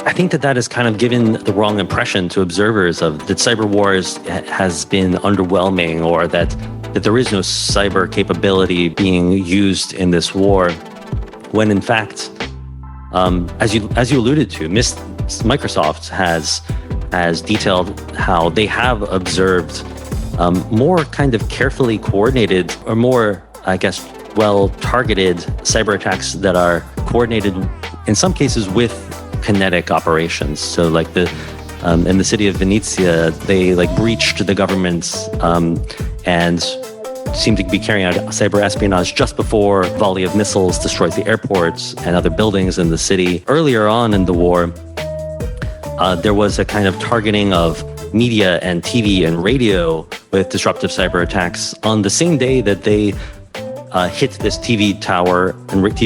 I think that has kind of given the wrong impression to observers of that cyber wars has been underwhelming, or that there is no cyber capability being used in this war, when in fact, as you alluded to, Microsoft has detailed how they have observed more kind of carefully coordinated, or more, I guess, well-targeted cyber attacks that are coordinated in some cases with kinetic operations. So like in the city of Venezia, they breached the government and seemed to be carrying out cyber espionage just before a volley of missiles destroyed the airports and other buildings in the city. Earlier on in the war, there was a kind of targeting of media and TV and radio with disruptive cyber attacks on the same day that they hit this TV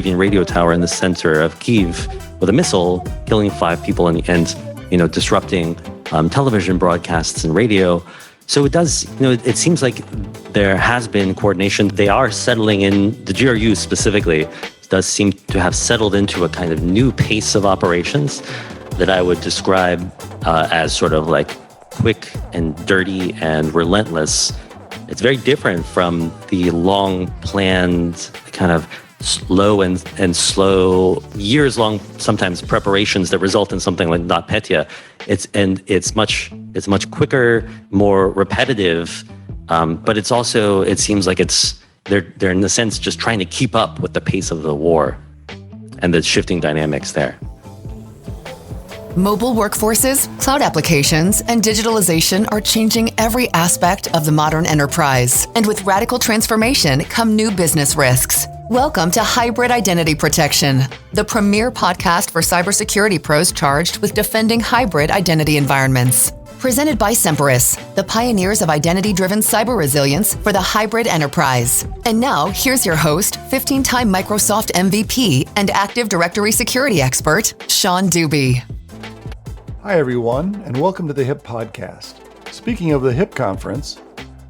and radio tower in the center of Kyiv with a missile, killing 5 people and disrupting television broadcasts and radio. So it does, it seems like there has been coordination. They are settling in, the GRU specifically does seem to have settled into a kind of new pace of operations that I would describe as sort of like quick and dirty and relentless. It's very different from the long planned kind of slow and slow, years-long sometimes preparations that result in something like NotPetya. It's much quicker, more repetitive, but it's also, it seems like they're in a sense just trying to keep up with the pace of the war and the shifting dynamics there. Mobile workforces, cloud applications, and digitalization are changing every aspect of the modern enterprise. And with radical transformation come new business risks. Welcome to Hybrid Identity Protection, the premier podcast for cybersecurity pros charged with defending hybrid identity environments. Presented by Semperis, the pioneers of identity-driven cyber resilience for the hybrid enterprise. And now, here's your host, 15-time Microsoft MVP and Active Directory security expert, Sean Dubey. Hi, everyone, and welcome to the HIP Podcast. Speaking of the HIP Conference,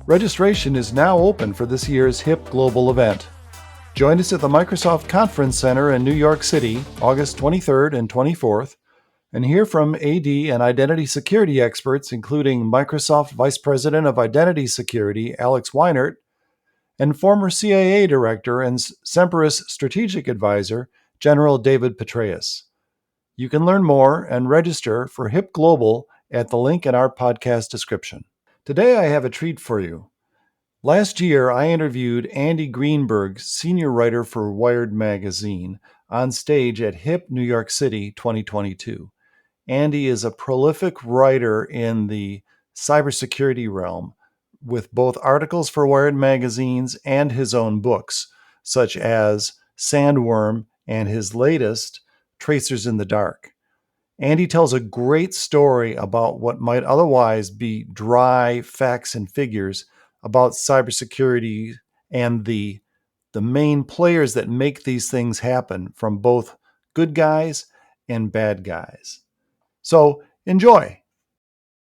registration is now open for this year's HIP Global event. Join us at the Microsoft Conference Center in New York City, August 23rd and 24th, and hear from AD and identity security experts, including Microsoft Vice President of Identity Security, Alex Weinert, and former CIA Director and Semperis Strategic Advisor, General David Petraeus. You can learn more and register for HIP Global at the link in our podcast description. Today I have a treat for you. Last year, I interviewed Andy Greenberg, senior writer for Wired magazine, on stage at HIP New York City 2022. Andy is a prolific writer in the cybersecurity realm, with both articles for Wired magazines and his own books, such as Sandworm and his latest, Tracers in the Dark. Andy tells a great story about what might otherwise be dry facts and figures about cybersecurity and the main players that make these things happen, from both good guys and bad guys. So enjoy.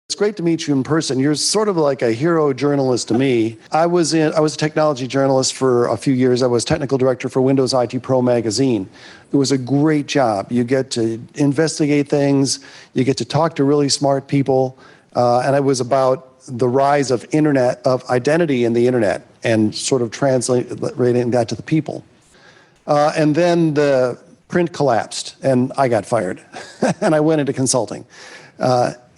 It's great to meet you in person. You're sort of like a hero journalist to me. I was a technology journalist for a few years. I was technical director for Windows IT Pro magazine. It was a great job. You get to investigate things. You get to talk to really smart people. And it was about the rise of identity in the internet and sort of translating that to the people. And then the print collapsed and I got fired and I went into consulting.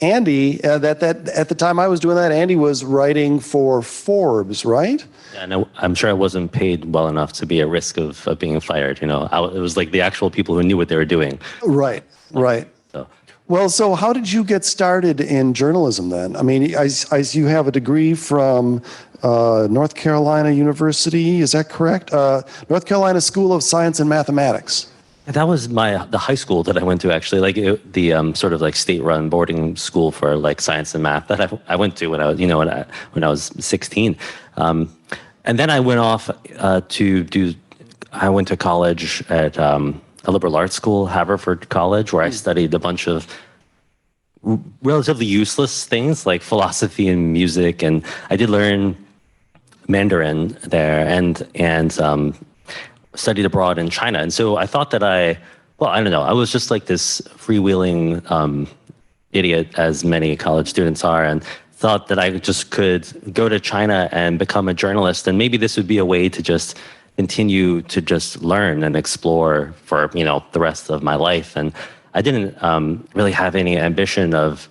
Andy, at the time I was doing that, Andy was writing for Forbes, right? Yeah, no, I'm sure I wasn't paid well enough to be at risk of being fired. It was like the actual people who knew what they were doing. Right. So. Well, so how did you get started in journalism then? I mean, you have a degree from North Carolina University, is that correct? North Carolina School of Science and Mathematics. That was the high school that I went to, actually, the sort of like state-run boarding school for like science and math that I went to when I was when I was 16, and then I went off I went to college at a liberal arts school, Haverford College, where I studied a bunch of relatively useless things like philosophy and music, and I did learn Mandarin there and studied abroad in China. And so I thought that I Well, I don't know. I was just like this freewheeling idiot, as many college students are, and thought that I just could go to China and become a journalist, and maybe this would be a way to just continue to just learn and explore for the rest of my life. And I didn't really have any ambition of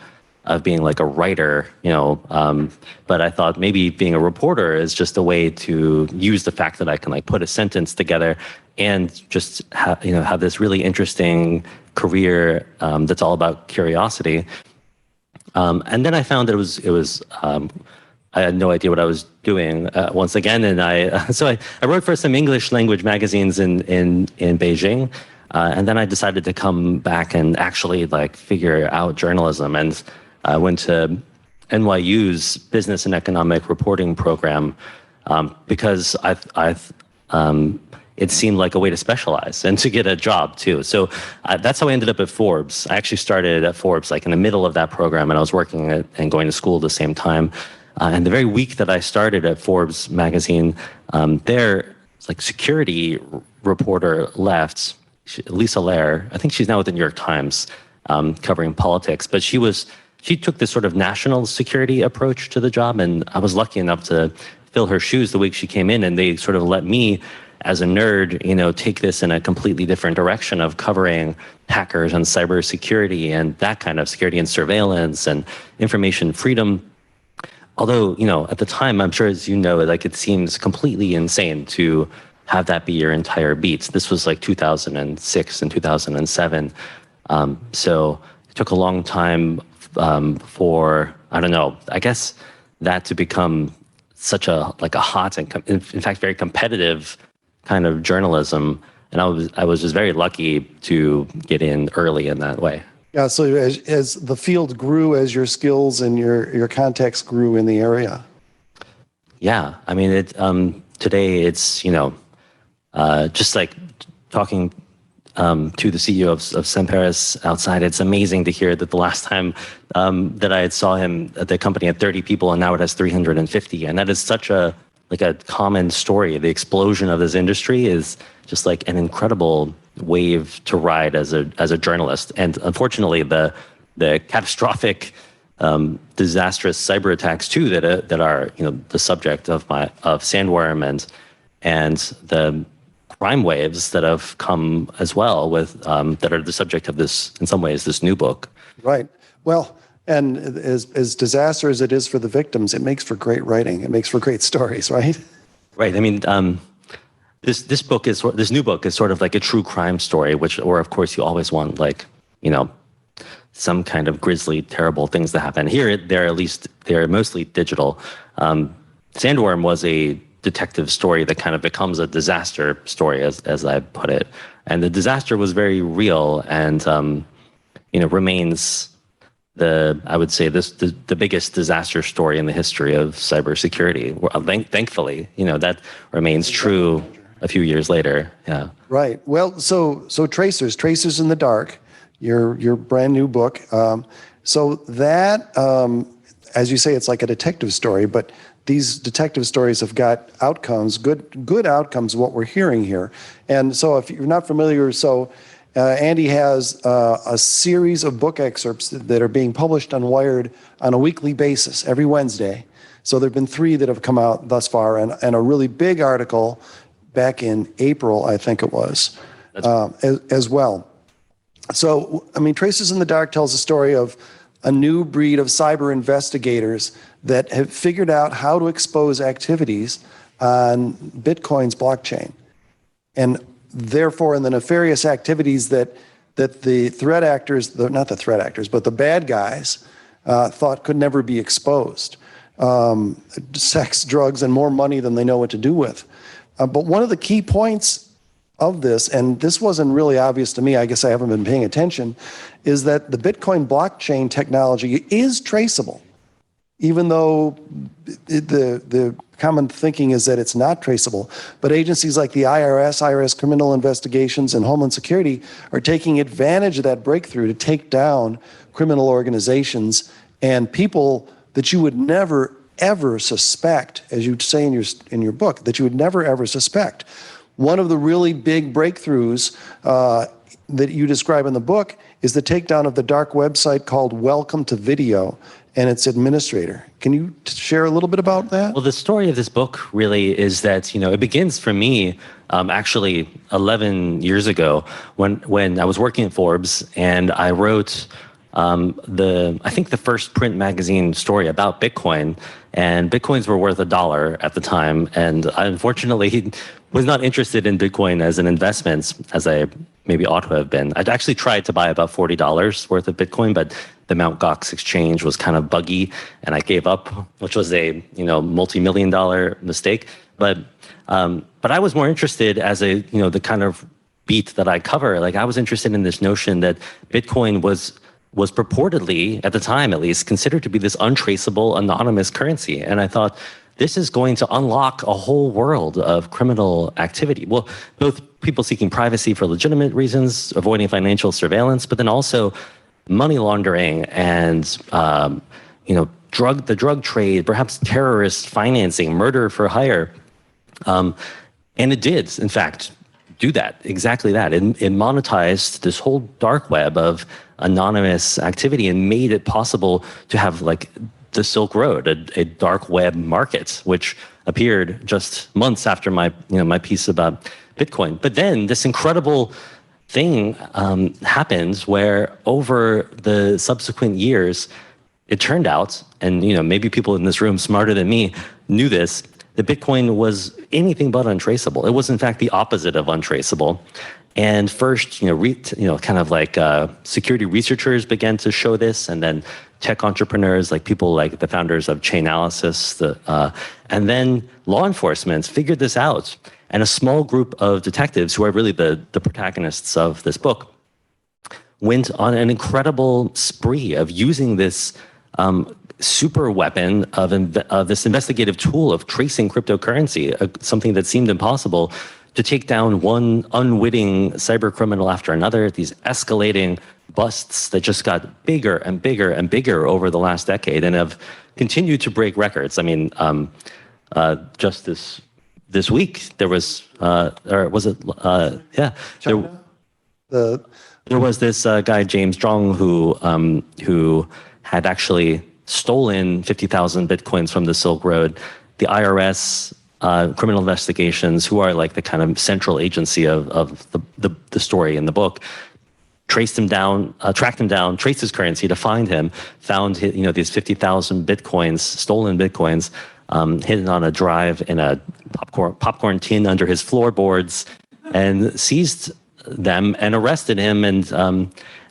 being like a writer, but I thought maybe being a reporter is just a way to use the fact that I can like put a sentence together and just have this really interesting career that's all about curiosity. And then I found that it was I had no idea what I was doing once again, and I wrote for some English language magazines in Beijing, and then I decided to come back and actually like figure out journalism, and I went to NYU's Business and Economic Reporting program because it seemed like a way to specialize and to get a job too. So that's how I ended up at Forbes. I actually started at Forbes like in the middle of that program, and I was working and going to school at the same time. And the very week that I started at Forbes magazine, their like security reporter left, Lisa Lair. I think she's now with the New York Times, covering politics. But she took this sort of national security approach to the job, and I was lucky enough to fill her shoes the week she came in, and they sort of let me, as a nerd, take this in a completely different direction of covering hackers and cybersecurity and that kind of security and surveillance and information freedom. Although, at the time, I'm sure as you know, like it seems completely insane to have that be your entire beat. This was like 2006 and 2007. So it took a long time for, I don't know, I guess that to become such a hot and in fact very competitive kind of journalism, and I was just very lucky to get in early in that way. Yeah, so as the field grew, as your skills and your contacts grew in the area. Yeah, I mean, today it's just like talking to the CEO of Semperis outside. It's amazing to hear that the last time that I saw him, the company had 30 people, and now it has 350, and that is such a common story. The explosion of this industry is just like an incredible wave to ride as a journalist. And unfortunately, the catastrophic, disastrous cyber attacks too that are the subject of Sandworm and the crime waves that have come as well with that are the subject of this, in some ways, this new book. Right. Well. And as disaster as it is for the victims, it makes for great writing. It makes for great stories, right? Right. I mean, this new book is sort of like a true crime story, or of course you always want some kind of grisly, terrible things to happen. Here, they're mostly digital. Sandworm was a detective story that kind of becomes a disaster story, as I put it, and the disaster was very real and remains I would say the biggest disaster story in the history of cybersecurity. Thankfully, that remains true a few years later. Yeah. Right. Well, so Tracers in the Dark, your brand new book. So that, as you say, it's like a detective story, but these detective stories have got outcomes, good outcomes, what we're hearing here. And so if you're not familiar, Andy has a series of book excerpts that are being published on Wired on a weekly basis, every Wednesday. So there have been 3 that have come out thus far, and a really big article back in April, I think it was, as well. So, I mean, Traces in the Dark tells a story of a new breed of cyber investigators that have figured out how to expose activities on Bitcoin's blockchain. And therefore, in the nefarious activities that the threat actors, not the threat actors, but the bad guys thought could never be exposed. Sex, drugs, and more money than they know what to do with. But one of the key points of this, and this wasn't really obvious to me, I guess I haven't been paying attention, is that the Bitcoin blockchain technology is traceable, even though the common thinking is that it's not traceable. But agencies like the IRS Criminal Investigations, and Homeland Security are taking advantage of that breakthrough to take down criminal organizations and people that you would never, ever suspect, as you say in your book, that you would never, ever suspect. One of the really big breakthroughs that you describe in the book is the takedown of the dark website called Welcome to Video and its administrator. Can you share a little bit about that? Well, the story of this book really is that, it begins for me actually 11 years ago when I was working at Forbes and I wrote I think the first print magazine story about Bitcoin, and Bitcoins were worth $1 at the time. And I unfortunately was not interested in Bitcoin as an investment as I maybe ought to have been. I'd actually tried to buy about $40 worth of Bitcoin, but the Mt. Gox exchange was kind of buggy and I gave up, which was a, multi-million-dollar mistake. But I was more interested as the kind of beat that I cover. Like I was interested in this notion that Bitcoin was purportedly, at the time at least, considered to be this untraceable, anonymous currency. And I thought, this is going to unlock a whole world of criminal activity. Well, both people seeking privacy for legitimate reasons, avoiding financial surveillance, but then also money laundering and, the drug trade, perhaps terrorist financing, murder for hire. And it did, in fact, do that, exactly that. It monetized this whole dark web of anonymous activity and made it possible to have like the Silk Road, a dark web market, which appeared just months after my piece about Bitcoin. But then this incredible thing happened where over the subsequent years, it turned out, and maybe people in this room smarter than me knew this, that Bitcoin was anything but untraceable. It was in fact the opposite of untraceable. And first, kind of like security researchers began to show this, and then tech entrepreneurs, like people like the founders of Chainalysis, and then law enforcement figured this out. And a small group of detectives, who are really the protagonists of this book, went on an incredible spree of using this super weapon of this investigative tool of tracing cryptocurrency, something that seemed impossible, to take down one unwitting cyber criminal after another, these escalating busts that just got bigger and bigger and bigger over the last decade and have continued to break records. I mean, just this week there was, or was it? Yeah, there was this guy James Zhong who had actually stolen 50,000 Bitcoins from the Silk Road. The IRS, criminal investigations, who are like the kind of central agency of the story in the book, traced him down, tracked him down, traced his currency to find him, found these 50,000 Bitcoins, stolen Bitcoins, hidden on a drive in a popcorn tin under his floorboards, and seized them and arrested him. And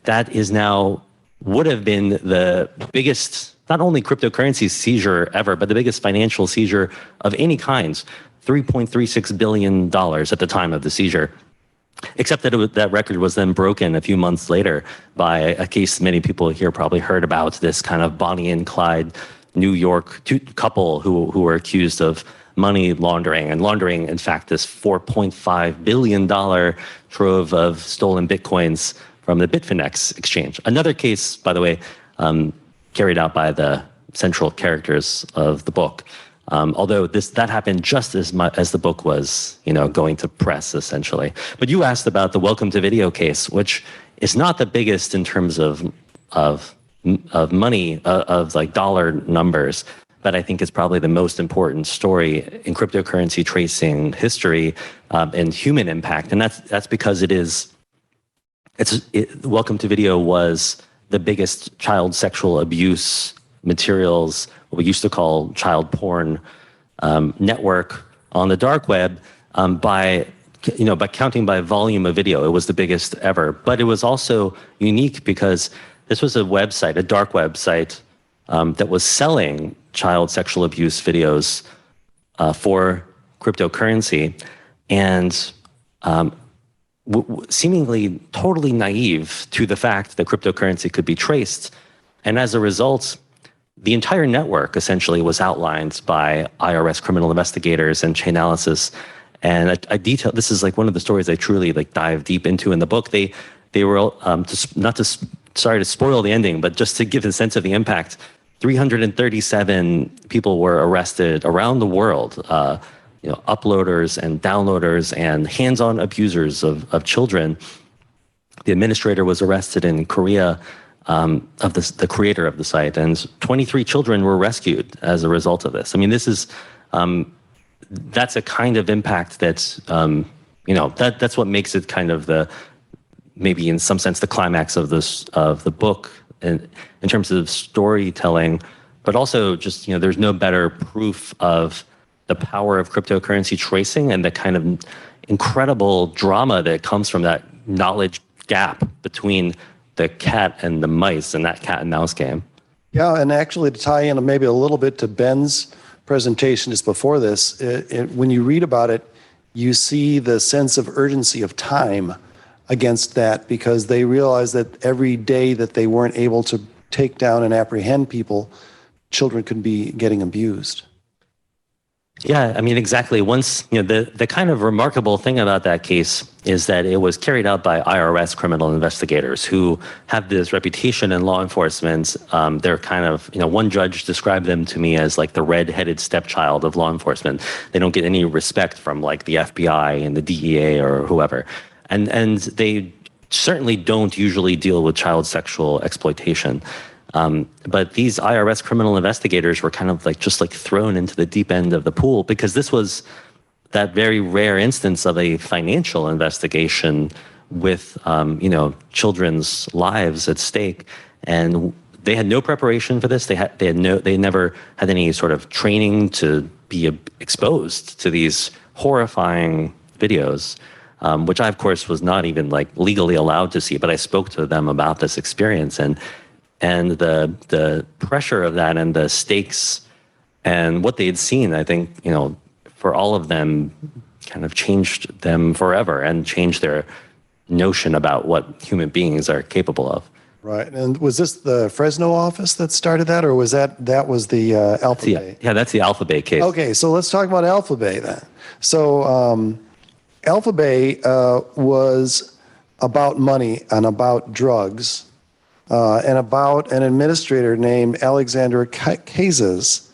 that is now would have been the biggest, not only cryptocurrency seizure ever, but the biggest financial seizure of any kind, $3.36 billion at the time of the seizure. Except that that record was then broken a few months later by a case many people here probably heard about, this kind of Bonnie and Clyde New York couple who were accused of money laundering, and laundering, in fact, this $4.5 billion trove of stolen Bitcoins from the Bitfinex exchange. Another case, by the way, carried out by the central characters of the book. Although that happened just as much as the book was, going to press, essentially. But you asked about the Welcome to Video case, which is not the biggest in terms of money, of like dollar numbers, but I think it's probably the most important story in cryptocurrency tracing history and human impact. And that's because Welcome to Video was the biggest child sexual abuse materials, what we used to call child porn network on the dark web, by counting by volume of video. It was the biggest ever. But it was also unique because this was a website, a dark website, that was selling child sexual abuse videos for cryptocurrency, and seemingly totally naive to the fact that cryptocurrency could be traced. And as a result, the entire network essentially was outlined by IRS criminal investigators and Chainalysis. And I detail, this is like one of the stories I truly like dive deep into in the book. They were, sorry to spoil the ending, but just to give a sense of the impact, 337 people were arrested around the world, uploaders and downloaders and hands-on abusers of children, The administrator was arrested in Korea, of the creator of the site, and 23 children were rescued as a result of this. I mean, that's a kind of impact that's, that's what makes it kind of maybe in some sense the climax of the book in terms of storytelling, but also just, there's no better proof of the power of cryptocurrency tracing and the kind of incredible drama that comes from that knowledge gap between the cat and the mice and that cat and mouse game. Yeah, and actually to tie in maybe a little bit to Ben's presentation just before this, when you read about it, you see the sense of urgency of time against that, because they realize that every day that they weren't able to take down and apprehend people, children could be getting abused. Yeah, I mean, exactly. Once, the kind of remarkable thing about that case is that it was carried out by IRS criminal investigators who have this reputation in law enforcement. They're kind of, one judge described them to me as like the red-headed stepchild of law enforcement. They don't get any respect from like the FBI and the DEA or whoever. And they certainly don't usually deal with child sexual exploitation. But these IRS criminal investigators were kind of just thrown into the deep end of the pool, because this was that very rare instance of a financial investigation with, children's lives at stake. And they had no preparation for this. They never had any sort of training to be exposed to these horrifying videos, which I, of course, was not even legally allowed to see. But I spoke to them about this experience, and the pressure of that and the stakes and what they had seen, I think, for all of them kind of changed them forever and changed their notion about what human beings are capable of. Right. And was this the Fresno office that started that, or was that was the Alphabay? Yeah, that's the Alphabay case. Okay, so let's talk about Alphabay then. So Alphabay was about money and about drugs. And about an administrator named Alexander Kazes.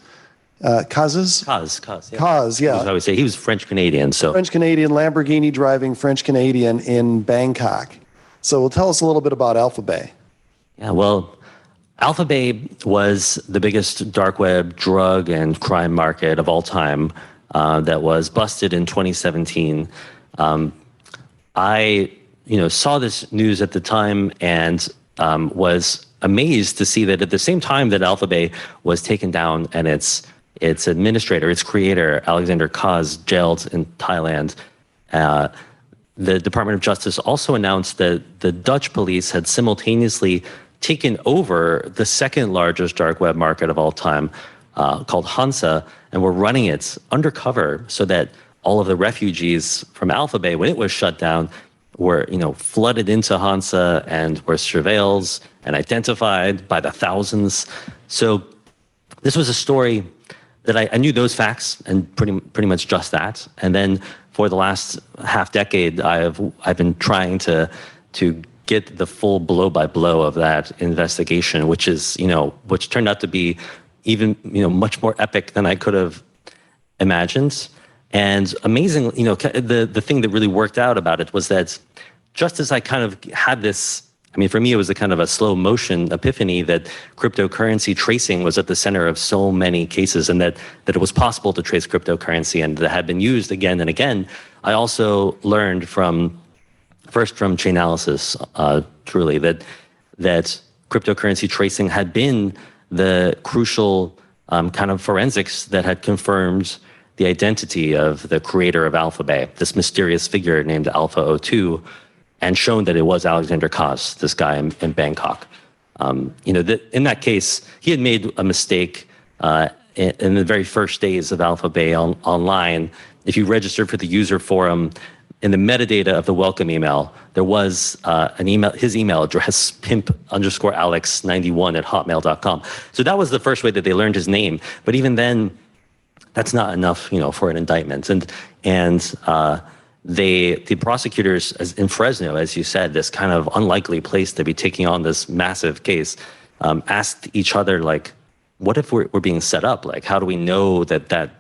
Kaz, yeah. Kaz, yeah. I would say he was French-Canadian. So French-Canadian, Lamborghini driving French-Canadian in Bangkok. So tell us a little bit about Alphabay. Yeah, well, Alphabay was the biggest dark web drug and crime market of all time that was busted in 2017. I saw this news at the time and was amazed to see that at the same time that Alphabay was taken down and its administrator, its creator, Alexander Kaz, jailed in Thailand, the Department of Justice also announced that the Dutch police had simultaneously taken over the second largest dark web market of all time, called Hansa, and were running it undercover so that all of the refugees from Alphabay, when it was shut down, were flooded into Hansa and were surveilled and identified by the thousands. So this was a story that I knew those facts and pretty much just that. And then for the last half decade, I've been trying to get the full blow by blow of that investigation, which turned out to be even much more epic than I could have imagined. And amazingly, the thing that really worked out about it was that just as I kind of had this, for me, it was a kind of a slow motion epiphany that cryptocurrency tracing was at the center of so many cases, and that it was possible to trace cryptocurrency and that had been used again and again. I also learned first from Chainalysis, truly, that cryptocurrency tracing had been the crucial kind of forensics that had confirmed the identity of the creator of Alphabay, this mysterious figure named Alpha 02, and shown that it was Alexander Kaz, this guy in Bangkok. In that case, he had made a mistake in the very first days of Alphabay online. If you registered for the user forum, in the metadata of the welcome email, there was his email address, pimp_alex91@hotmail.com. So that was the first way that they learned his name. But even then, that's not enough, for an indictment. And the prosecutors in Fresno, as you said, this kind of unlikely place to be taking on this massive case, asked each other, what if we're being set up? How do we know that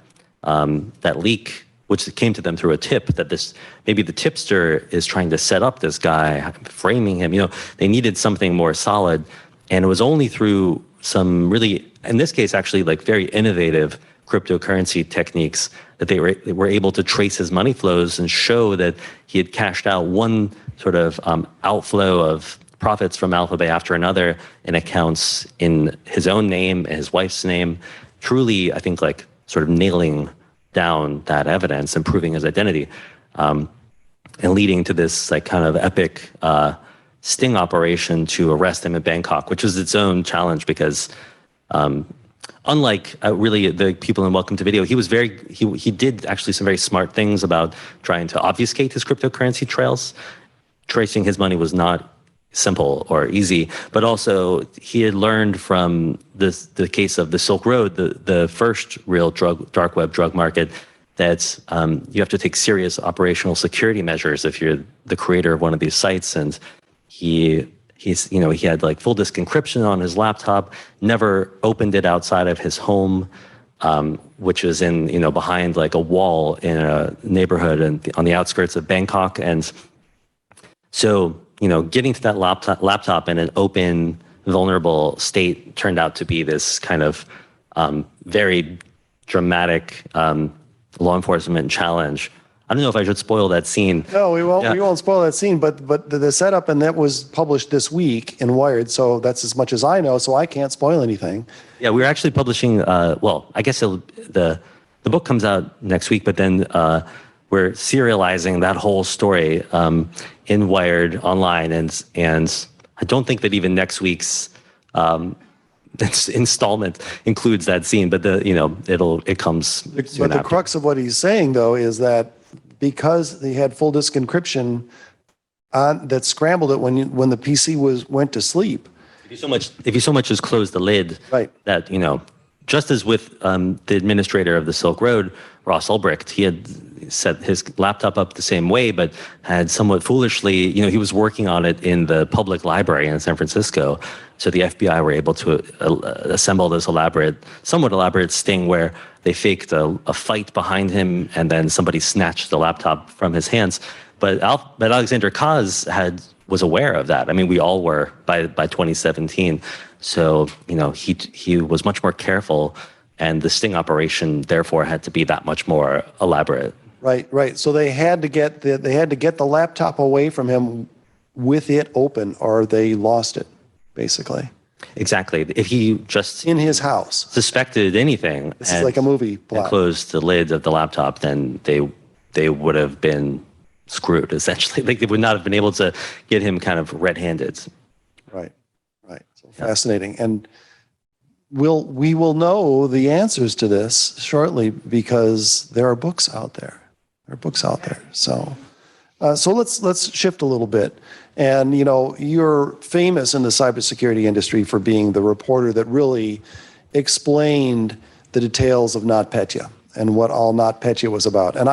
leak which came to them through a tip, that this maybe the tipster is trying to set up this guy, framing him. They needed something more solid, and it was only through some really, in this case, actually like very innovative cryptocurrency techniques that they were able to trace his money flows and show that he had cashed out one sort of outflow of profits from Alphabet after another in accounts in his own name, his wife's name, truly, I think, like sort of nailing down that evidence and proving his identity, and leading to this like kind of epic sting operation to arrest him in Bangkok, which was its own challenge because unlike really the people in Welcome to Video, he did actually some very smart things about trying to obfuscate his cryptocurrency trails. Tracing his money was not simple or easy, but also he had learned from the case of the Silk Road, the first real dark web drug market, that you have to take serious operational security measures if you're the creator of one of these sites. And he had like full disk encryption on his laptop, never opened it outside of his home, which is in behind like a wall in a neighborhood and on the outskirts of Bangkok. And so getting to that laptop in an open, vulnerable state turned out to be this kind of very dramatic law enforcement challenge. I don't know if I should spoil that scene. No, we won't. Yeah. We won't spoil that scene. But the setup, and that was published this week in Wired. So that's as much as I know. So I can't spoil anything. Yeah, we're actually publishing. I guess the book comes out next week, but then we're serializing that whole story in Wired online, and I don't think that even next week's installment includes that scene. But it comes soon But the after. crux of what he's saying, though, is that because he had full disk encryption that scrambled it when the PC went to sleep. If you so much as close the lid, right. That just as with the administrator of the Silk Road, Ross Ulbricht, he had set his laptop up the same way, but had somewhat foolishly, he was working on it in the public library in San Francisco. So the FBI were able to assemble this somewhat elaborate sting where they faked a fight behind him, and then somebody snatched the laptop from his hands. But Alexander Kaz was aware of that. I mean, we all were by 2017. So he was much more careful, and the sting operation therefore had to be that much more elaborate. Right. So they had to get the laptop away from him with it open, or they lost it, basically. Exactly. If he just in his house suspected anything, this is like a movie plot, and closed the lid of the laptop, then they would have been screwed. Essentially, like they would not have been able to get him kind of red-handed. Right. So fascinating, and we will know the answers to this shortly because there are books out there. So let's shift a little bit. And you're famous in the cybersecurity industry for being the reporter that really explained the details of NotPetya and what all NotPetya was about. And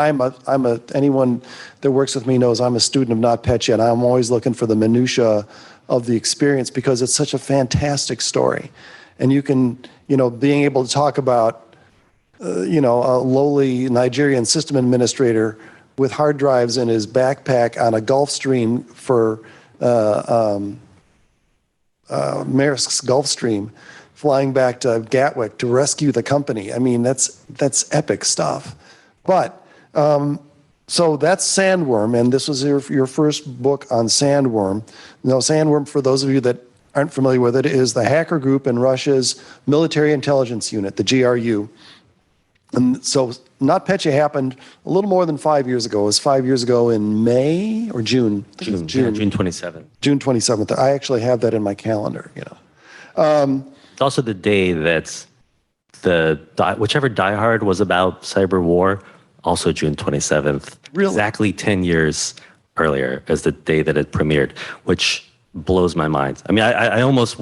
anyone that works with me knows I'm a student of NotPetya, and I'm always looking for the minutia of the experience because it's such a fantastic story. And you can, being able to talk about a lowly Nigerian system administrator with hard drives in his backpack on a Gulfstream for Maersk's Gulfstream, flying back to Gatwick to rescue the company. I mean, that's epic stuff. But so that's Sandworm, and this was your first book on Sandworm. Now, Sandworm, for those of you that aren't familiar with it, is the hacker group in Russia's military intelligence unit, the GRU. And so NotPetya happened a little more than 5 years ago. It was 5 years ago in May or June? June 27th. June 27th. I actually have that in my calendar, It's also the day that whichever Die Hard was about cyber war, also June 27th. Really? Exactly 10 years earlier as the day that it premiered, which blows my mind. I mean, I almost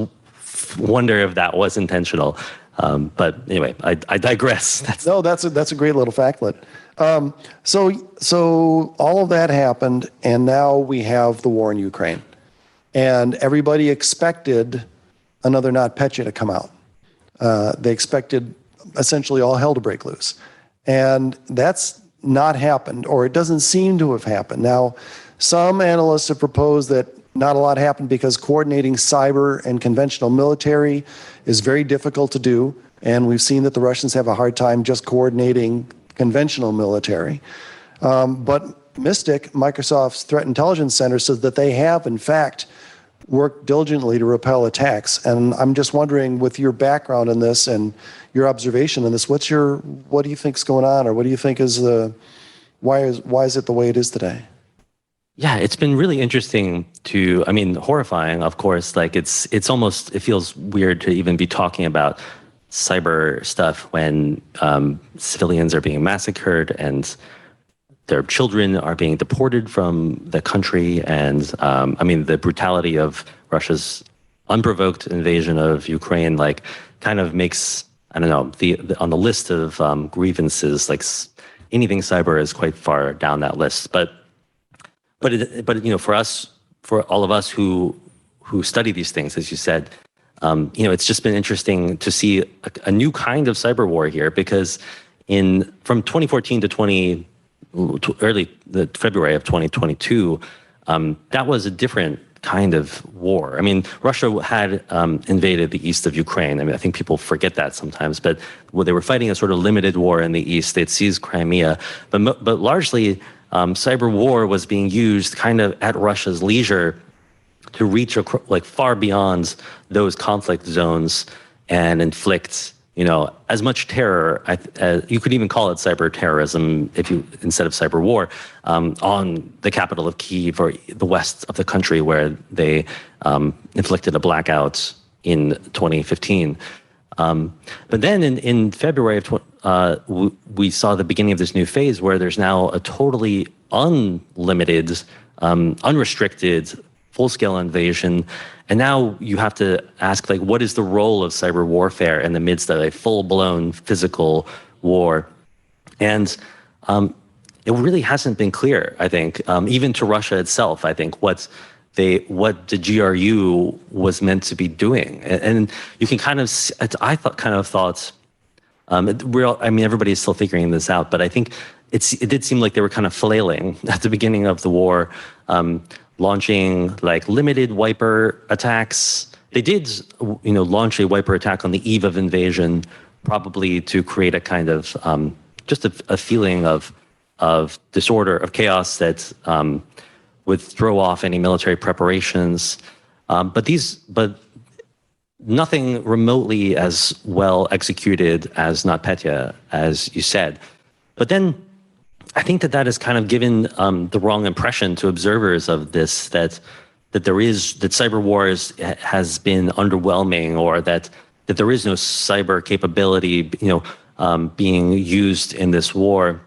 wonder if that was intentional. But anyway, I digress. That's a great little factlet. So all of that happened, and now we have the war in Ukraine, and everybody expected another NotPetya to come out. They expected essentially all hell to break loose, and that's not happened, or it doesn't seem to have happened. Now, some analysts have proposed that not a lot happened because coordinating cyber and conventional military is very difficult to do, and we've seen that the Russians have a hard time just coordinating conventional military. But Mystic, Microsoft's Threat Intelligence Center, says that they have, in fact, worked diligently to repel attacks. And I'm just wondering, with your background in this and your observation in this, what do you think's going on, or what do you think is why is it the way it is today? Yeah, it's been really interesting horrifying, of course. Like it feels weird to even be talking about cyber stuff when civilians are being massacred and their children are being deported from the country. And the brutality of Russia's unprovoked invasion of Ukraine, like, kind of makes, I don't know, on the list of grievances, like anything cyber is quite far down that list. But for all of us who study these things, as you said, it's just been interesting to see a new kind of cyber war here, because from 2014 to early February of 2022, that was a different kind of war. I mean, Russia had invaded the east of Ukraine. I mean, I think people forget that sometimes, but they were fighting a sort of limited war in the east. They'd seized Crimea, but largely cyber war was being used kind of at Russia's leisure to reach far beyond those conflict zones and inflict, as much terror. You could even call it cyber terrorism instead of cyber war, on the capital of Kyiv or the west of the country, where they inflicted a blackout in 2015. But then in February of we saw the beginning of this new phase where there's now a totally unlimited, unrestricted, full-scale invasion. And now you have to ask, what is the role of cyber warfare in the midst of a full-blown physical war? And it really hasn't been clear, I think, even to Russia itself, I think, what the GRU was meant to be doing. And you can thought, everybody is still figuring this out, but I think it did seem like they were kind of flailing at the beginning of the war, launching limited wiper attacks. They did, launch a wiper attack on the eve of invasion, probably to create a kind of just a feeling of disorder, of chaos that would throw off any military preparations. But nothing remotely as well executed as NotPetya, as you said. But then I think that has kind of given the wrong impression to observers of this, that cyber wars has been underwhelming, or that there is no cyber capability, being used in this war,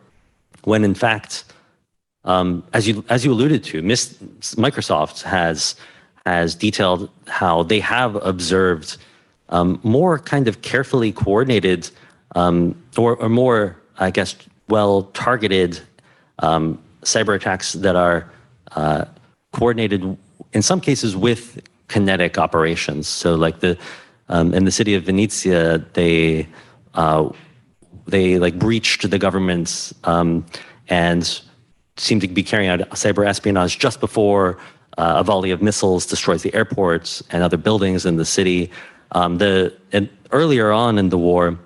when in fact, as you alluded to, Microsoft has detailed how they have observed more kind of carefully coordinated, or more, I guess, well-targeted cyber attacks that are coordinated in some cases with kinetic operations. So, in the city of Venezia, they breached the government and seemed to be carrying out cyber espionage just before a volley of missiles destroys the airports and other buildings in the city. And earlier on in the war,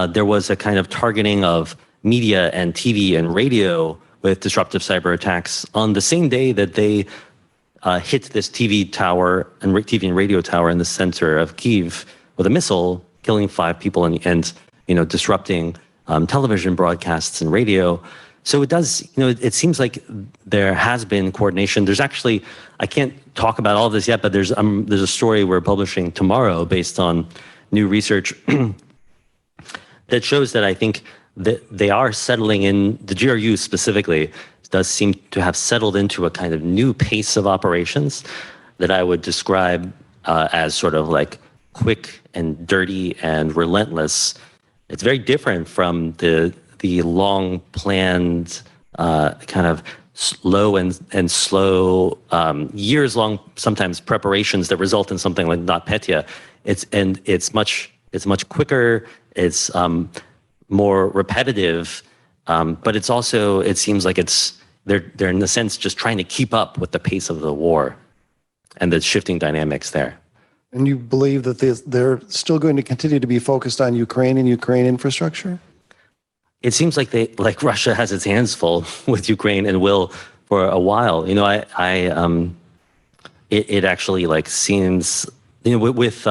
there was a kind of targeting of media and TV and radio with disruptive cyber attacks on the same day that they hit this TV tower and TV and radio tower in the center of Kyiv with a missile, killing 5 people and disrupting television broadcasts and radio. So it does, it seems like there has been coordination. There's actually, I can't talk about all this yet, but there's a story we're publishing tomorrow based on new research that shows that I think that they are settling in, the GRU specifically does seem to have settled into a kind of new pace of operations that I would describe as sort of quick and dirty and relentless. It's very different from the long planned kind of slow and slow years long sometimes preparations that result in something like NotPetya. It's much quicker. It's more repetitive, But it's also, it seems like they're in a sense just trying to keep up with the pace of the war and the shifting dynamics there. And you believe that they're still going to continue to be focused on Ukraine and Ukraine infrastructure? It seems like Russia has its hands full with Ukraine and will for a while. It actually like seems, with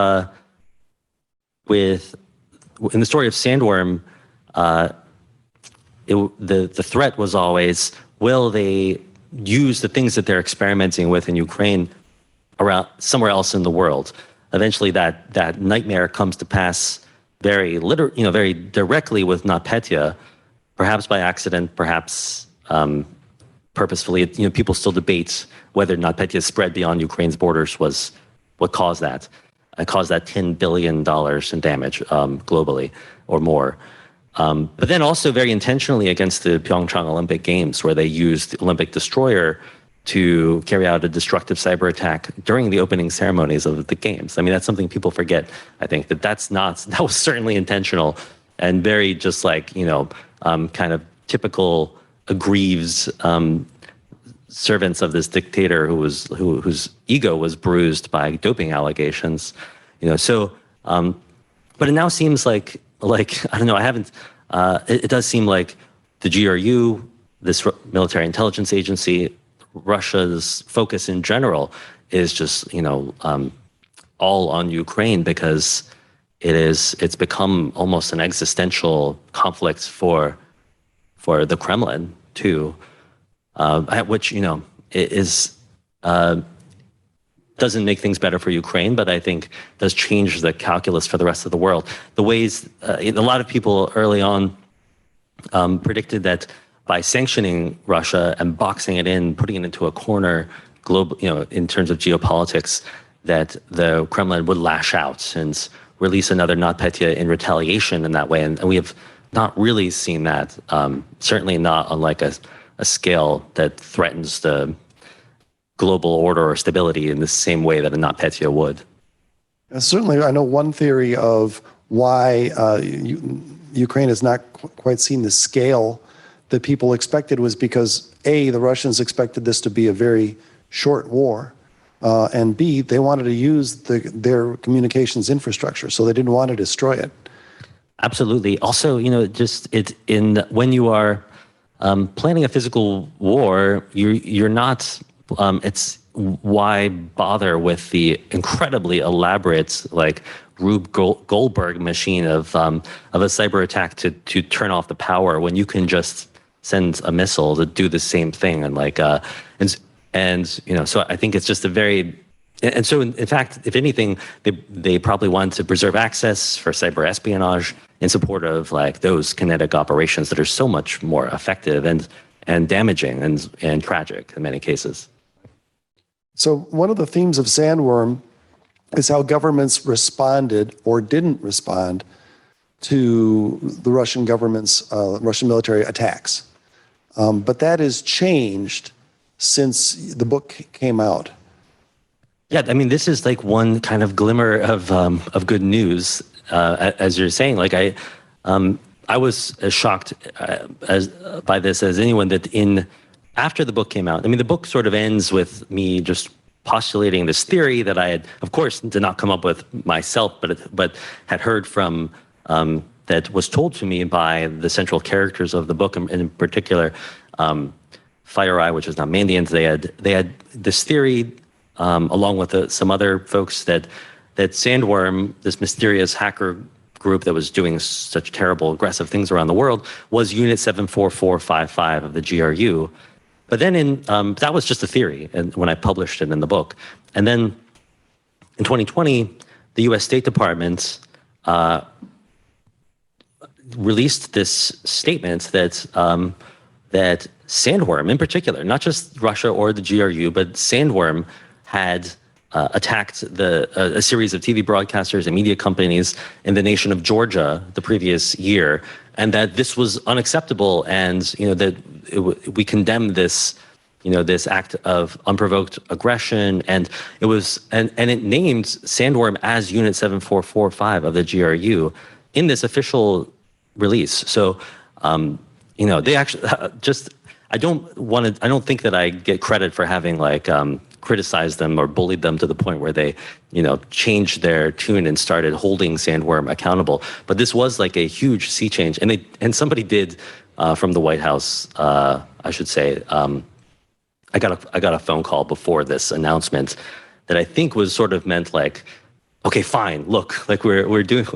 in the story of Sandworm, the threat was always, will they use the things that they're experimenting with in Ukraine around somewhere else in the world? Eventually that nightmare comes to pass very directly with NotPetya, perhaps by accident, perhaps purposefully. People still debate whether NotPetya's spread beyond Ukraine's borders was what caused that. It caused that $10 billion in damage globally or more. But then also very intentionally against the Pyeongchang Olympic Games, where they used the Olympic destroyer to carry out a destructive cyber attack during the opening ceremonies of the games. I mean, that's something people forget. I think that was certainly intentional and very just like, kind of typical aggrieved servants of this dictator whose ego was bruised by doping allegations. But it now seems like I don't know. It does seem like the GRU, this military intelligence agency, Russia's focus in general is just all on Ukraine, because it's become almost an existential conflict for the Kremlin too, which doesn't make things better for Ukraine, but I think does change the calculus for the rest of the world. The ways a lot of people early on predicted that by sanctioning Russia and boxing it in, putting it into a corner, in terms of geopolitics, that the Kremlin would lash out and release another NotPetya in retaliation in that way. And we have not really seen that, certainly not on like a scale that threatens the global order or stability in the same way that a NotPetya would. Certainly, I know one theory of why Ukraine has not quite seen the scale that people expected was because, A, the Russians expected this to be a very short war, and B, they wanted to use their communications infrastructure, so they didn't want to destroy it. Absolutely. Also, when you are planning a physical war, you're not. It's why bother with the incredibly elaborate Rube Goldberg machine of a cyber attack to turn off the power when you can just send a missile to do the same thing so I think it's just so in fact, if anything, they probably want to preserve access for cyber espionage in support of those kinetic operations that are so much more effective and damaging and tragic in many cases. So one of the themes of Sandworm is how governments responded or didn't respond to the Russian government's Russian military attacks. But that has changed since the book came out. Yeah, I mean, this is one kind of glimmer of good news, as you're saying. I was as shocked by this as anyone that after the book came out. I mean, the book sort of ends with me just postulating this theory that I had, of course, did not come up with myself, but had heard from, that was told to me by the central characters of the book, and in particular, FireEye, which is now Mandiant. They had this theory, along with some other folks, that Sandworm, this mysterious hacker group that was doing such terrible, aggressive things around the world, was Unit 74455 of the GRU. But then that was just a theory, and when I published it in the book. And then in 2020, the U.S. State Department released this statement that Sandworm, in particular, not just Russia or the GRU, but Sandworm had attacked a series of TV broadcasters and media companies in the nation of Georgia the previous year, and that this was unacceptable, and that we condemn this act of unprovoked aggression, and it named Sandworm as Unit 7445 of the GRU in this official release. So they actually I don't think that I get credit for having criticized them or bullied them to the point where they, changed their tune and started holding Sandworm accountable. But this was like a huge sea change, and somebody did from the White House, I should say. I got a phone call before this announcement that I think was sort of meant like, okay, fine, look, like we're doing,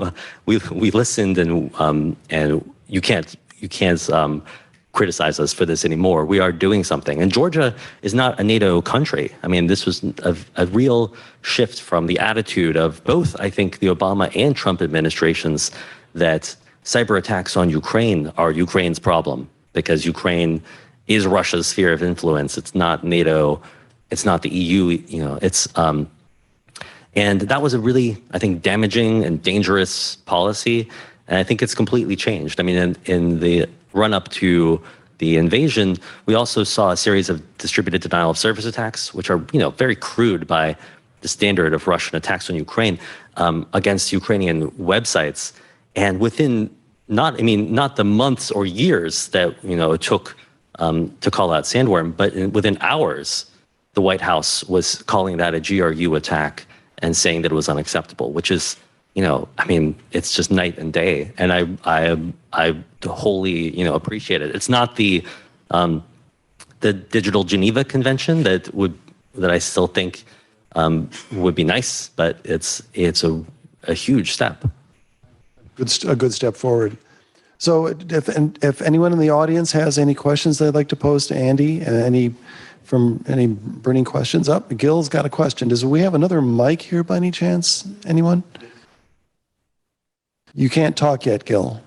we listened, and you can't criticize us for this anymore. We are doing something. And Georgia is not a NATO country. I mean, this was a real shift from the attitude of both, I think, the Obama and Trump administrations, that cyber attacks on Ukraine are Ukraine's problem, because Ukraine is Russia's sphere of influence. It's not NATO. It's not the EU. And that was a really, I think, damaging and dangerous policy. And I think it's completely changed. I mean, in the run-up to the invasion, we also saw a series of distributed denial of service attacks, which are, very crude by the standard of Russian attacks on Ukraine, against Ukrainian websites. And within not the months or years that, it took to call out Sandworm, but within hours, the White House was calling that a GRU attack and saying that it was unacceptable, which is, it's just night and day. And I wholly, appreciate it. It's not the Digital Geneva Convention that I still think would be nice, but it's a huge step. A good step forward. So if anyone in the audience has any questions they'd like to pose to Andy, and any burning questions up, Gil's got a question. Does we have another mic here by any chance? Anyone? You can't talk yet, Gil.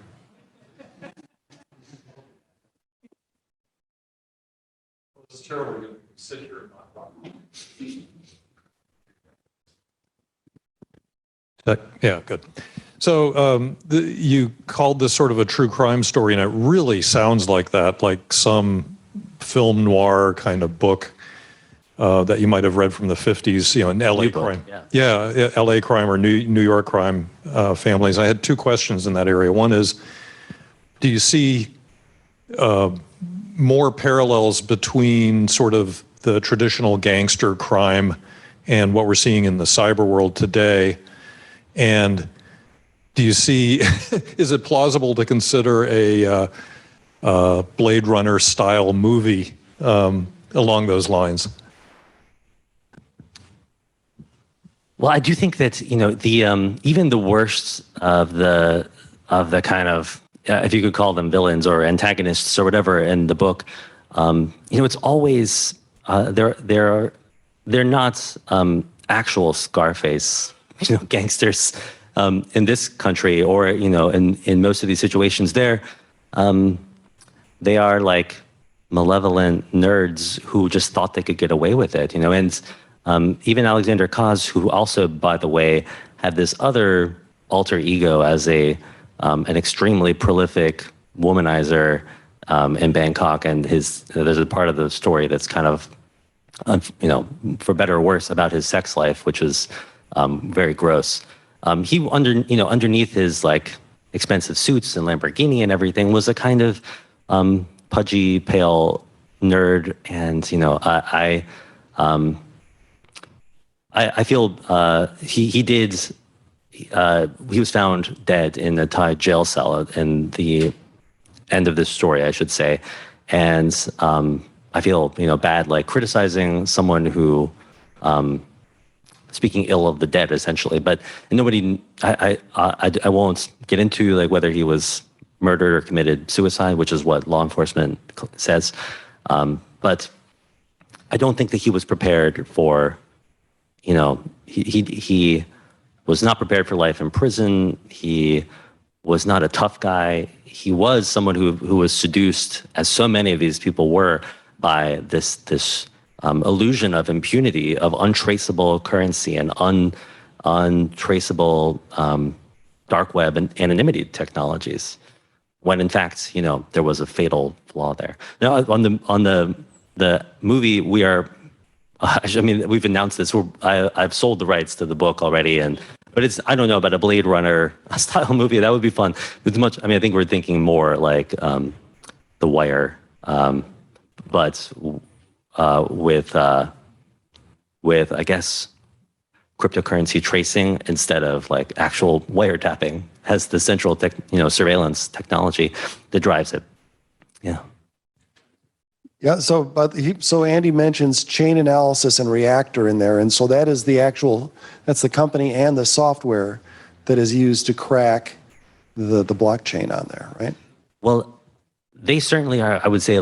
It's terrible to sit here and not talk. Yeah, good. So you called this sort of a true crime story, and it really sounds like that, like some film noir kind of book that you might have read from the 50s, an LA crime. Yeah, LA crime or New York crime families. I had two questions in that area. One is, do you see more parallels between sort of the traditional gangster crime and what we're seeing in the cyber world today? And do you see, is it plausible to consider a Blade Runner style movie along those lines? Well, I do think that the even the worst of the kind of, if you could call them villains or antagonists or whatever in the book, it's always they're not actual Scarface gangsters in this country, or in most of these situations. They are like malevolent nerds who just thought they could get away with it, and even Alexander Kaz, who also, by the way, had this other alter ego as an extremely prolific womanizer in Bangkok, and there's a part of the story that's kind of, for better or worse, about his sex life, which is very gross. He underneath his like expensive suits and Lamborghini and everything was a kind of pudgy, pale nerd, and I feel he was found dead in a Thai jail cell in the end of this story, I should say. And I feel, bad, like criticizing someone who, speaking ill of the dead, essentially. But nobody, I won't get into like whether he was murdered or committed suicide, which is what law enforcement says. But I don't think that he was prepared for, he was not prepared for life in prison. He was not a tough guy. He was someone who was seduced, as so many of these people were, by this illusion of impunity, of untraceable currency and untraceable dark web and anonymity technologies, when in fact, there was a fatal flaw there. Now, on the movie, we are, we've announced this. I've sold the rights to the book already, but it's, I don't know, about a Blade Runner style movie. That would be fun. It's much. I think we're thinking more like the wire, but with I guess cryptocurrency tracing instead of like actual wiretapping as the central surveillance technology that drives it. Yeah. Yeah, so Andy mentions chain analysis and reactor in there, and so that's the company and the software that is used to crack the blockchain on there, right? Well, they certainly are. I would say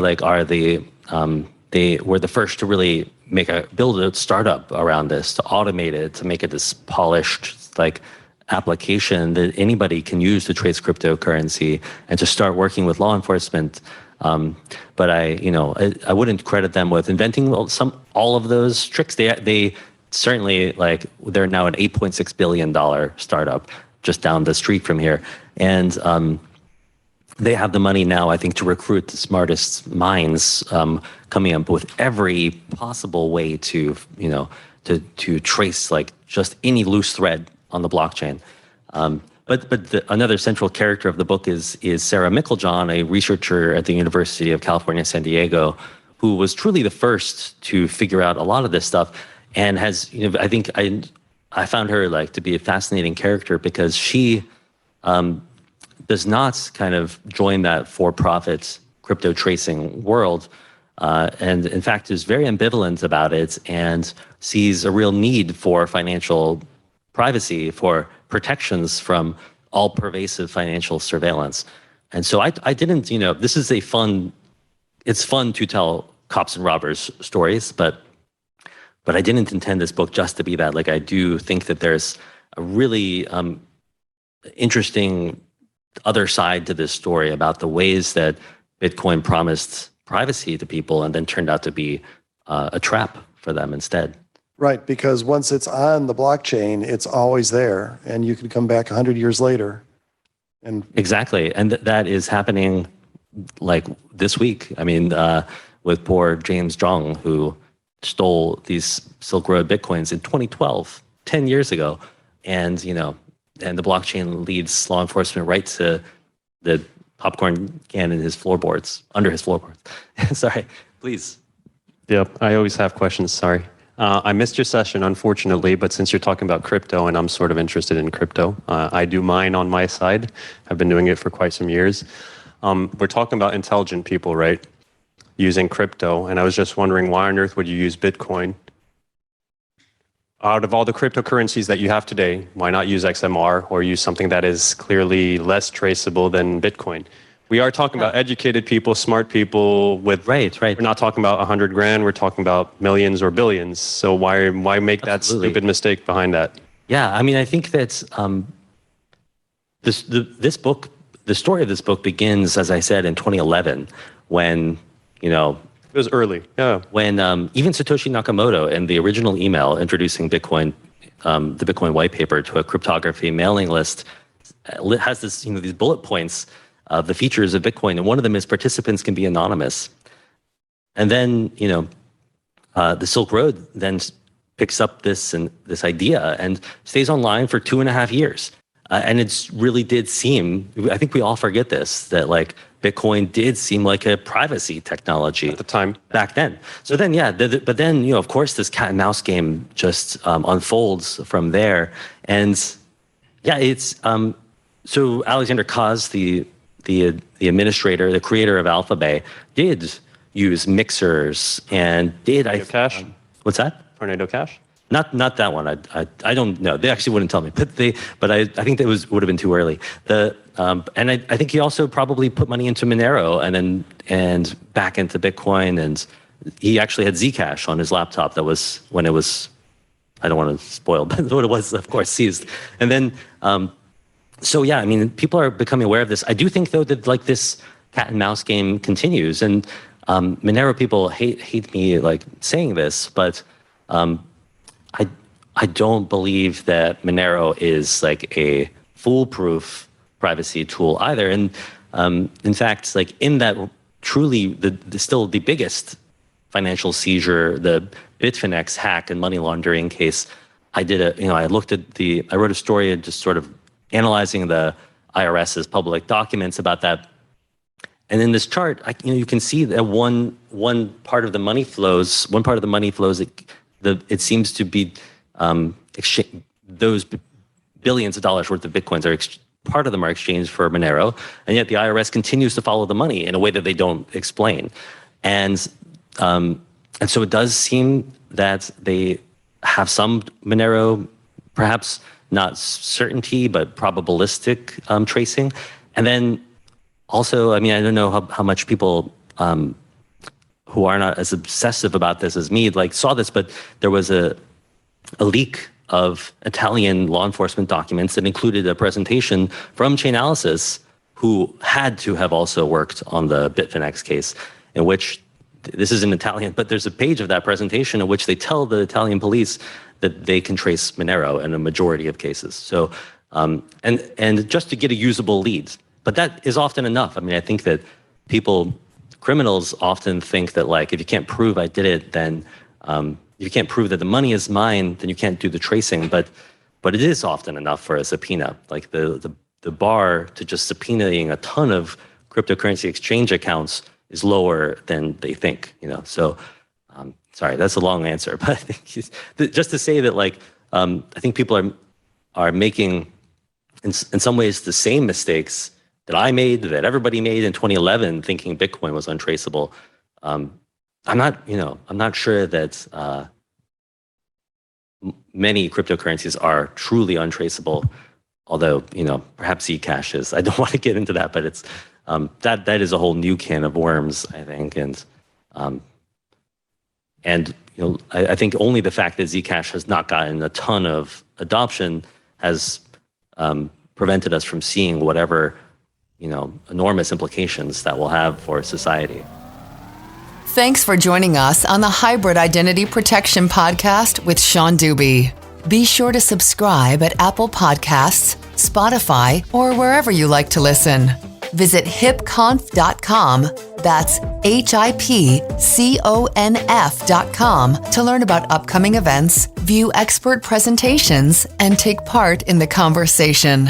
they were the first to really build a startup around this, to automate it, to make it this polished application that anybody can use to trace cryptocurrency and to start working with law enforcement. But I wouldn't credit them with inventing all of those tricks. They certainly they're now an $8.6 billion startup just down the street from here, and they have the money now, I think, to recruit the smartest minds, coming up with every possible way to trace just any loose thread on the blockchain. But another central character of the book is Sarah Mickeljohn, a researcher at the University of California, San Diego, who was truly the first to figure out a lot of this stuff, and has, I think I found her to be a fascinating character because she does not kind of join that for-profit crypto tracing world, and in fact is very ambivalent about it and sees a real need for financial privacy, for protections from all pervasive financial surveillance. And so I didn't, this is it's fun to tell cops and robbers stories, but I didn't intend this book just to be that. I do think that there's a really interesting other side to this story about the ways that Bitcoin promised privacy to people and then turned out to be a trap for them instead. Right, because once it's on the blockchain, it's always there, and you can come back 100 years later. And exactly, and that is happening this week. I mean, with poor James Zhong, who stole these Silk Road Bitcoins in 2012, 10 years ago, and and the blockchain leads law enforcement right to the popcorn can in his floorboards, under his floorboards. Sorry, please. Yep, I always have questions, sorry. I missed your session, unfortunately, but since you're talking about crypto, and I'm sort of interested in crypto, I do mine on my side. I've been doing it for quite some years. We're talking about intelligent people, right? Using crypto, and I was just wondering, why on earth would you use Bitcoin? Out of all the cryptocurrencies that you have today, why not use XMR or use something that is clearly less traceable than Bitcoin? We are talking about educated people, smart people with... Right. We're not talking about 100 grand, we're talking about millions or billions. So why make that stupid mistake behind that? Yeah, I mean, I think that this book, the story of this book begins, as I said, in 2011, when, it was early, yeah. When even Satoshi Nakamoto, in the original email introducing Bitcoin, the Bitcoin white paper to a cryptography mailing list, has this, these bullet points of the features of Bitcoin, and one of them is participants can be anonymous. And then, the Silk Road then picks up this idea and stays online for 2.5 years. And it really did seem, I think we all forget this, that Bitcoin did seem like a privacy technology at the time back then. So then, but then, of course, this cat and mouse game just unfolds from there. And yeah, it's, so Alexander Kaz, the administrator, the creator of Alphabet, did use mixers and did Tornado Cash? What's that? Tornado Cash? Not that one. I don't know. They actually wouldn't tell me. But I think that would have been too early. And I think he also probably put money into Monero and back into Bitcoin, and he actually had Zcash on his laptop. That was when it was, I don't want to spoil, but what it was, of course, seized. And then so yeah, I mean, people are becoming aware of this. I do think though that this cat and mouse game continues, and Monero people hate me saying this, but I don't believe that Monero is a foolproof privacy tool either. And in fact, in that truly still the biggest financial seizure, the Bitfinex hack and money laundering case, I wrote a story just sort of analyzing the IRS's public documents about that. And in this chart, you can see that one part of the money flows. It seems to be those billions of dollars worth of bitcoins are part of them are exchanged for Monero, and yet the IRS continues to follow the money in a way that they don't explain. And so it does seem that they have some Monero, perhaps not certainty, but probabilistic tracing. And then also, I don't know how much people who are not as obsessive about this as me saw this, but there was a leak of Italian law enforcement documents that included a presentation from Chainalysis, who had to have also worked on the Bitfinex case, in which, this is in Italian, but there's a page of that presentation in which they tell the Italian police that they can trace Monero in a majority of cases. So, and just to get a usable lead. But that is often enough. I think that criminals often think that if you can't prove I did it, then you can't prove that the money is mine, then you can't do the tracing. But it is often enough for a subpoena. The bar to just subpoenaing a ton of cryptocurrency exchange accounts is lower than they think. So sorry, that's a long answer, but I think just to say that I think people are making in some ways the same mistakes that I made, that everybody made in 2011, thinking Bitcoin was untraceable. I'm not sure that many cryptocurrencies are truly untraceable, although, perhaps Zcash is. I don't want to get into that, but it's that is a whole new can of worms, I think. And I think only the fact that Zcash has not gotten a ton of adoption has prevented us from seeing whatever, enormous implications that will have for society. Thanks for joining us on the Hybrid Identity Protection Podcast with Sean Dubey. Be sure to subscribe at Apple Podcasts, Spotify, or wherever you like to listen. Visit hipconf.com, that's HIPCONF.com, to learn about upcoming events, view expert presentations, and take part in the conversation.